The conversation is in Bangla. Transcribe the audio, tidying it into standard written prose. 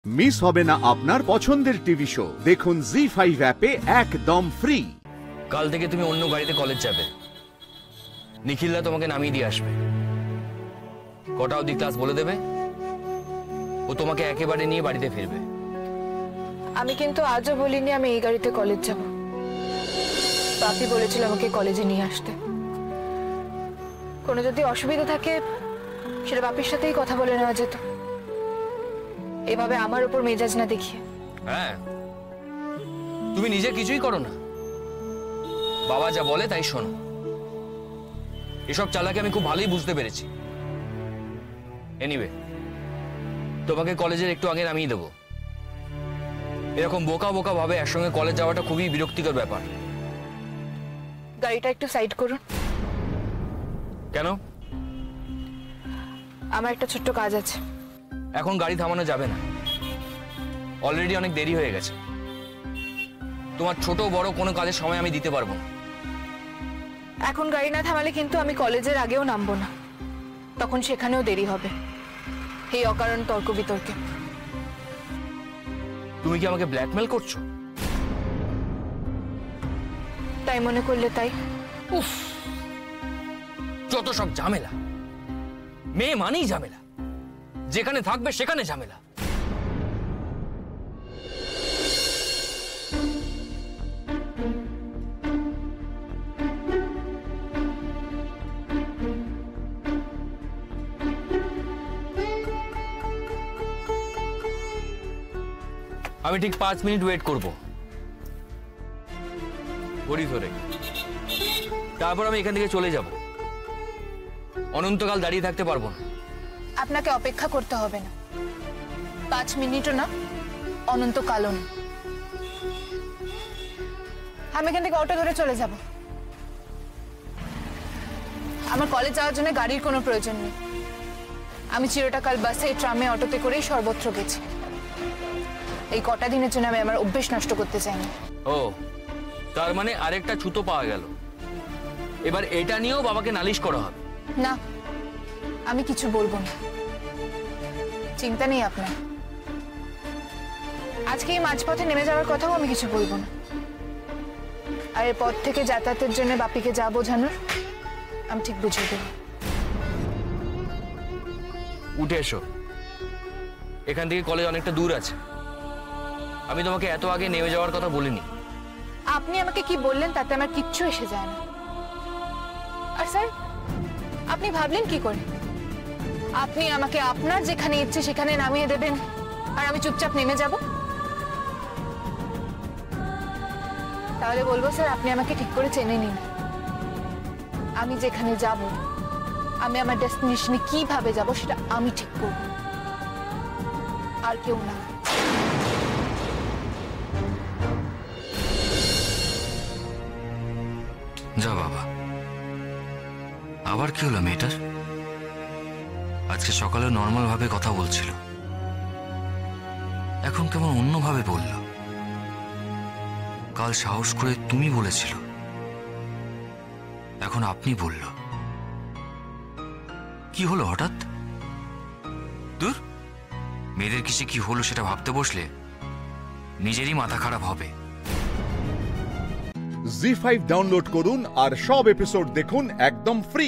মিস হবে না আপনার পছন্দের টিভি শো। দেখুন জি5 অ্যাপে একদম ফ্রি। কাল থেকে তুমি অন্য গাড়িতে কলেজ যাবে। নিখিলদা তোমাকে নামিয়ে দিয়ে আসবে। কটা অবধি ক্লাস বলে দেবে, ও তোমাকে একেবারে নিয়ে বাড়িতে ফিরবে। আমি কিন্তু আজও বলিনি আমি এই গাড়িতে কলেজ যাব। বাপি বলেছিল আমাকে কলেজে নিয়ে আসতে। কোনো যদি অসুবিধা থাকে সেটা বাপির সাথেই কথা বলে নেওয়া যেত, এভাবে আমার উপর মেজাজ না দেখিয়ে। হ্যাঁ, তুমি নিজে কিছুই করো না, বাবা যা বলে তাই শোনো। এসব চালাকি আমি খুব ভালোই বুঝতে পেরেছি। এনিওয়ে, তোমাকে কলেজের একটু আগে নামিয়ে দেবো। এরকম বোকা বোকা ভাবে একসঙ্গে কলেজ যাওয়াটা খুবই বিরক্তিকর ব্যাপার। গাড়িটা একটু সাইড করুন। কেন? আমার একটা ছোট্ট কাজ আছে। এখন গাড়ি থামানো যাবে না, অলরেডি অনেক দেরি হয়ে গেছে। তোমার ছোট বড় কোনো কাজের সময় আমি দিতে পারবো না। এখন গাড়ি না থামালে কিন্তু আমি কলেজের আগেও নামবো না, তখন সেখানেও দেরি হবে এই অকারণ তর্ক বিতর্কে। তুমি কি আমাকে ব্ল্যাকমেল করছো? তাই মনে করলে তাই। উফ, যত সব ঝামেলা। মেয়ে মানেই ঝামেলা, যেখানে থাকবে সেখানে ঝামেলা। আমি ঠিক 5 মিনিট ওয়েট করব, ঘড়ি ধরে। তারপর আমি এখান থেকে চলে যাব। অনন্তকাল দাঁড়িয়ে থাকতে পারবো না। আপনাকে অপেক্ষা করতে হবে না, 5 মিনিটও না, অনন্তকালও না। আমি এখান থেকে অটো ধরে চলে যাব। আমার কলেজ যাওয়ার জন্য গাড়ির কোনো প্রয়োজন নেই। আমি চিরটাকাল বাসে, ট্রামে, অটোতে করেই সর্বত্র গেছি। এই কটা দিনের জন্য আমি আমার অভ্যেস নষ্ট করতে চাই না। ও, তার মানে আরেকটা ছুতো পাওয়া গেল। এবার এটা নিয়েও বাবাকে নালিশ করা হবে? না, আমি কিছু বলবো না, চিন্তা নেই আপনার। আজকে এই মাঝপথে নেমে যাওয়ার কথাও আমি কিছু বলবো না। আর এরপর থেকে যাতায়াতের জন্য বাপিকে যা বোঝানোর আমি ঠিক বুঝিয়ে দেব। উঠে এসো, এখান থেকে কলেজ অনেকটা দূর আছে। আমি তোমাকে এত আগে নেমে যাওয়ার কথা বলিনি। আপনি আমাকে কি বললেন তাতে আমার কিচ্ছু এসে যায় না। আর স্যার, আপনি ভাবলেন কি করে আপনি আমাকে আপনার যেখানে ইচ্ছে সেখানে নামিয়ে দেবেন আর আমি চুপচাপ নেমে যাব? তাহলে বলবো স্যার, আপনি আমাকে ঠিক করে চেনে নিন। আমি যেখানে যাব, আমি আমার ডেস্টিনেশনে কিভাবে যাব সেটা আমি ঠিক করব, আর কেউ না। যা বাবা, আবার কি হলো মেয়েটার? আজকে সকালে নর্মাল ভাবে কথা বলছিল, এখন কেমন অন্যভাবে বলল। কাল সাহস করে তুমি বলেছিল, এখন আপনি বলল। কি হলো হঠাৎ? দূর, মেয়েদের কিসে কি হলো সেটা ভাবতে বসলে নিজেরই মাথা খারাপ হবে। জি5 ডাউনলোড করুন আর সব এপিসোড দেখুন একদম ফ্রি।